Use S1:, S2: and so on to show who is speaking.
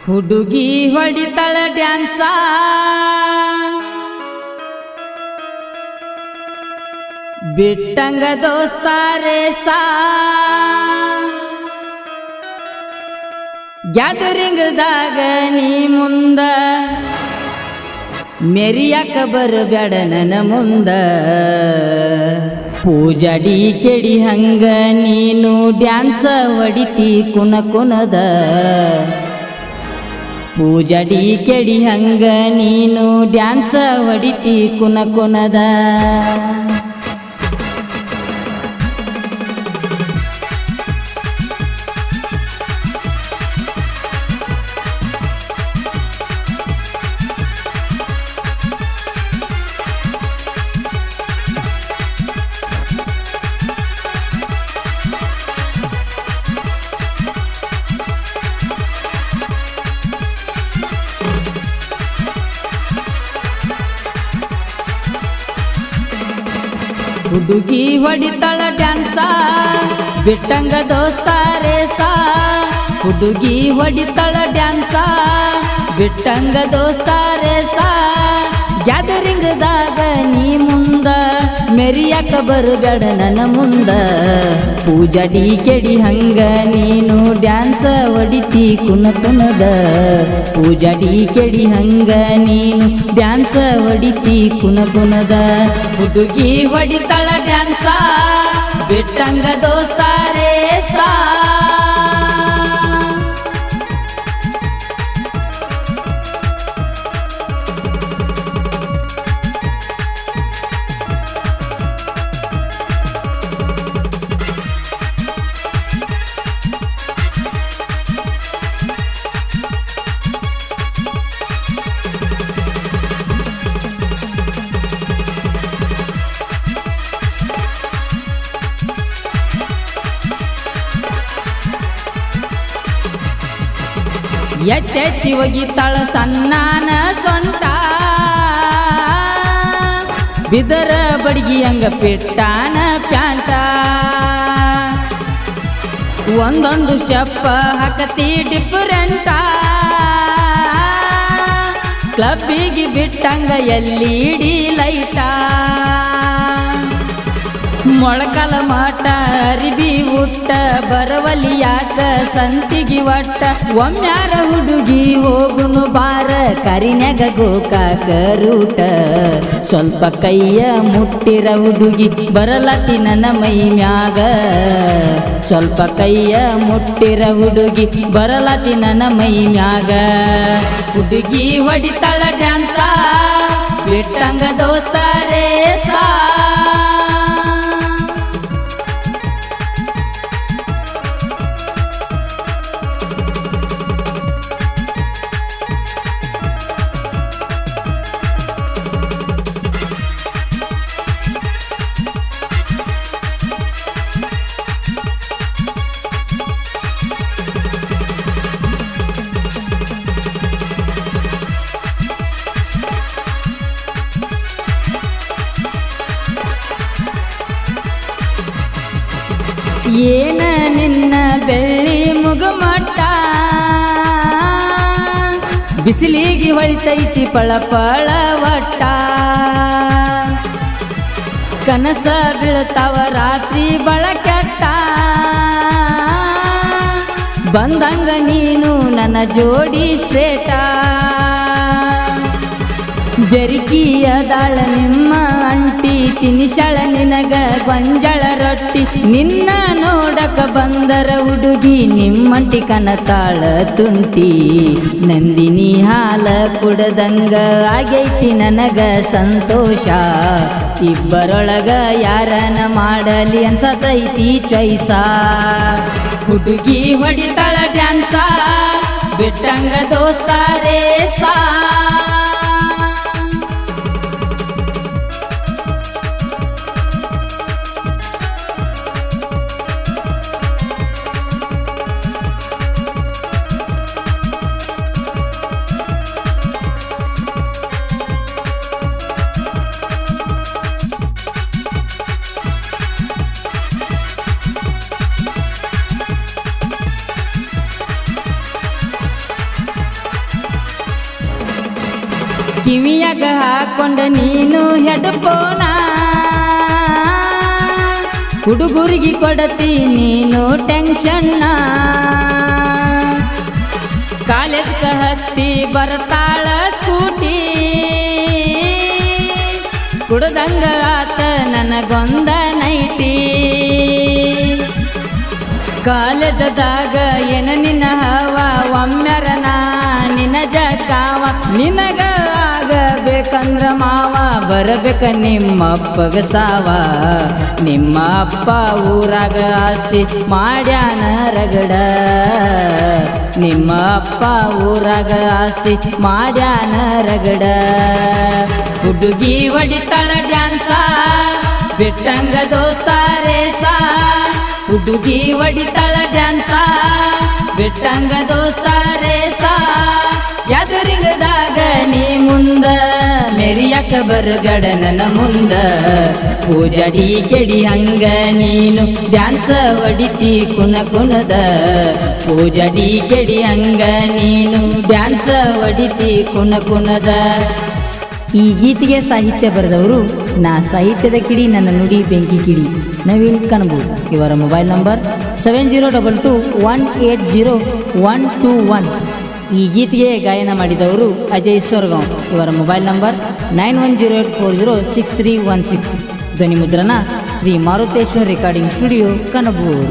S1: ಹುಡುಗಿ ಹೊಡಿತಳ ಡ್ಯಾನ್ಸ ಬಿಟ್ಟಂಗ ದೋಸ್ತಾರೆ ಸಾ ಗ್ಯಾದರಿಂಗ್ದಾಗ ನೀ ಮುಂದ ಮೆರಿಯಾಕ ಬರಬೇಡ ನನ್ನ ಮುಂದ ಪೂಜಾಡಿ ಕೆಡಿ ಹಂಗ ನೀನು ಡ್ಯಾನ್ಸ ಹೊಡಿತಿ ಕುನ ಕುನದ ಪೂಜಾಡಿ ಕೆಡಿ ಹಂಗ ನೀನು ಡ್ಯಾನ್ಸ ಹೊಡಿತಿ ಕುನ ಕುನದ ಹುಡುಗಿ ಹೊಡಿತಳ ಡ್ಯಾನ್ಸ ಬಿಟ್ಟಂಗ ದೋಸ್ತಾರೆ ಸಾ ಹುಡುಗಿ ಹೊಡಿತಳ ಡ್ಯಾನ್ಸ ಬಿಟ್ಟಂಗ ದೋಸ್ತಾರೆ ಸಾ ಗ್ಯಾದರಿಂಗ್ದಾಗ ನೀ ಮುಂದ ಮೆರಿಯಾಕ ಬರಬೇಡ ನನ್ನ ಮುಂದ ಪೂಜಾಡಿ ಕೆಡಿ ಹಂಗ ನೀನು ಡ್ಯಾನ್ಸ ಹೊಡಿತಿ ಕುನ ಕುನದ ಪೂಜಾಡಿ ಕೆಡಿ ಹಂಗ ನೀನು ಡ್ಯಾನ್ಸ ಹೊಡಿತಿ ಕುನ ಕುನದ ಹುಡುಗಿ ಹೊಡಿತಳ ಡ್ಯಾನ್ಸ ಬಿಟ್ಟಂಗ ದೋಸ್ತಾರೆ ಸಾ ಎತ್ತೆತ್ತಿ ಒಗಿತಾಳ ಸಣ್ಣನ ಸೊಂಟ ಬಿದರ ಬಡಗಿ ಹಂಗ ಪಿಟ್ಟಾನ ಪ್ಯಾಂಟ ಒಂದೊಂದು ಸ್ಟೆಪ್ ಹಾಕತಿ ಡಿಫರೆಂಟ ಕ್ಲಬ್ಬಿಗೆ ಬಿಟ್ಟಂಗ ಎಲ್ಲಿಡಿ ಲೈಟ ಮೊಳಕಲ ಮಾಟ ಅರಿಬಿ ಉಟ್ಟ ಬರವಲಿ ಯಾಕ ಸಂತಿಗಿ ಒಟ್ಟ ಒಮ್ಮ್ಯಾರ ಹುಡುಗಿ ಹೋಗುನು ಬಾರ ಕರಿನ್ಯಾಗ ಗೋಕಾಕ ರೂಟ ಸ್ವಲ್ಪ ಕೈಯ ಮುಟ್ಟಿರ ಹುಡುಗಿ ಬರಲತಿ ನನ್ನ ಮೈ ಮ್ಯಾಗ ಸ್ವಲ್ಪ ಕೈಯ ಮುಟ್ಟಿರ ಹುಡುಗಿ ಬರಲತಿ ನನ್ನ ಮೈ ಮ್ಯಾಗ ಹುಡುಗಿ ಹೊಡಿತಳ ಡ್ಯಾನ್ಸ ಬಿಟ್ಟಂಗ ದೋಸ್ತಾರೆ ಸಾ ಏನ ನಿನ್ನ ಬೆಳ್ಳಿ ಮುಗುಮಟ್ಟ ಬಿಸಿಲಿಗೆ ಹೊಳಿತೈತಿ ಪಳಪಳ ಒಟ್ಟ ಕನಸ ಬೀಳ್ತಾವ ರಾತ್ರಿ ಬಳಕೆಟ್ಟ ಬಂದಂಗ ನೀನು ನನ್ನ ಜೋಡಿ ಸ್ಟ್ರೇಟ ಬೆರಿಕಿಯ ದಾಳ ನಿಮ್ಮ ಅಂಟಿ ತಿನಿಶಳ ನಿನಗ ಗೊಂಜಳ ರೊಟ್ಟಿ ನಿನ್ನ ನೋಡಕ ಬಂದರ ಹುಡುಗಿ ನಿಮ್ಮಂಟಿ ಕನತಾಳ ತುಂಟಿ ನಂದಿನಿ ಹಾಲ ಕುಡದಂಗ ಆಗೈತಿ ನನಗ ಸಂತೋಷ ಇಬ್ಬರೊಳಗ ಯಾರನ ಮಾಡಲಿ ಅನ್ಸತೈತಿ ಚಾಯ್ಸ ಹುಡುಗಿ ಹೊಡಿತಾಳ ಡ್ಯಾನ್ಸ ಬಿಟ್ಟಂಗ ದೋಸ್ತಾರೆ ಸಾ ಕಿವಿಯಾಗ ಹಾಕೊಂಡ ನೀನು ಹೆಡ್ಫೋನ ಹುಡುಗುರಿಗೆ ಕೊಡತಿ ನೀನು ಟೆನ್ಷನ್ನ ಕಾಲೇಜ್ಗ ಹತ್ತಿ ಬರ್ತಾಳ ಸ್ಕೂಟಿ ಕುಡ್ದಂಗ ಆತ ನನಗೊಂದ ನೈಟಿ ಕಾಲೇಜದಾಗ ಏನ ನಿನ್ನ ಹವ ಒಮ್ಮೆರನ ನಿನ್ನ ಜಕಾವ ನಿನಗ ಆಗಬೇಕಂದ್ರ ಮಾವ ಬರಬೇಕ ನಿಮ್ಮಪ್ಪಗ ಸಾವ ನಿಮ್ಮ ಅಪ್ಪ ಊರಾಗ ಆಸ್ತಿ ಮಾಡ್ಯಾನ ರಗಡ ನಿಮ್ಮ ಅಪ್ಪ ಊರಾಗ ಆಸ್ತಿ ಮಾಡ್ಯಾನ ರಗಡ ಹುಡುಗಿ ಹೊಡಿತಾಳ ಡ್ಯಾನ್ಸ ಬಿಟ್ಟಂಗ ದೋಸ್ತಾರೇಸ ಹುಡುಗಿ ಹೊಡಿತಾಳ ಡ್ಯಾನ್ಸ ಬಿಟ್ಟಂಗ ದೋಸ್ತಾರೇಸ ಎದುರಿಗದಾಗ ನೀ ಮುಂದ ಮೆರಿಯಕ ಬರಗಡ ನನ್ನ ಮುಂದ ಪೂಜಡಿ ಕೆಡಿ ಹಂಗ ನೀನು ಡ್ಯಾನ್ಸ ಹೊಡಿತಿ ಕುಣದ ಪೂಜಡಿ ಕೆಡಿ ಹಂಗ ನೀನು ಡ್ಯಾನ್ಸ ಹೊಡಿತಿ ಕುಣದ. ಈ ಗೀತೆಗೆ ಸಾಹಿತ್ಯ ಬರೆದವರು ನಾ ಸಾಹಿತ್ಯದ ಕಿಡಿ ನನ್ನ ನುಡಿ ಬೆಂಕಿ ಕಿಡಿ ನವೀನ್ ಕನಬೂರ್. ಇವರ ಮೊಬೈಲ್ ನಂಬರ್ 7022180121. ಈ ಗೀತೆಗೆ ಗಾಯನ ಮಾಡಿದವರು ಅಜಯ್ ಸೊರ್ಗಾಂವ್. ಇವರ ಮೊಬೈಲ್ ನಂಬರ್ 9108406316. ಧ್ವನಿ ಮುದ್ರಣ ಶ್ರೀ ಮಾರುತೇಶ್ವರ್ ರೆಕಾರ್ಡಿಂಗ್ ಸ್ಟುಡಿಯೋ ಕನಬೂರ್.